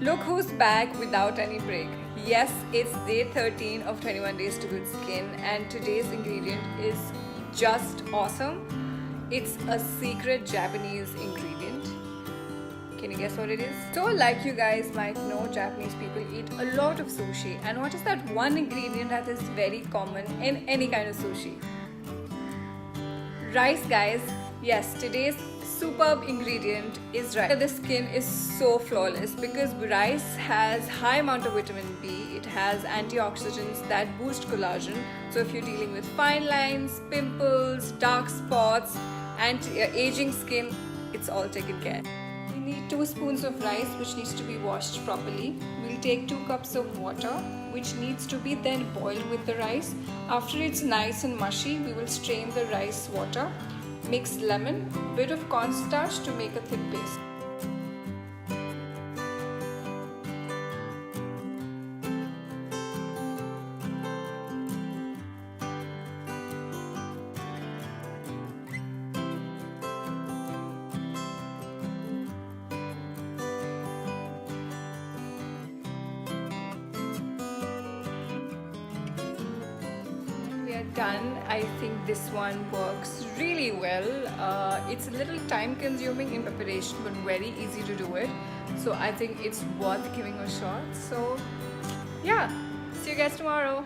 Look who's back without any break. Yes, it's day 13 of 21 days to good skin, and today's ingredient is just awesome. It's a secret Japanese ingredient. Can you guess what it is? So like you guys might know, Japanese people eat a lot of sushi, and what is that one ingredient that is very common in any kind of sushi? Rice, guys. Yes, today's superb ingredient is rice. The skin is so flawless because rice has high amount of vitamin B. It has antioxidants that boost collagen. So if you're dealing with fine lines, pimples, dark spots, and aging skin, it's all taken care. We need 2 spoons of rice, which needs to be washed properly. We'll take 2 cups of water, which needs to be then boiled with the rice. After it's nice and mushy, we will strain the rice water. Mix lemon, bit of cornstarch to make a thick paste. Done. I think this one works really well. It's a little time consuming in preparation but very easy to do it, so I think it's worth giving a shot. So yeah, see you guys tomorrow.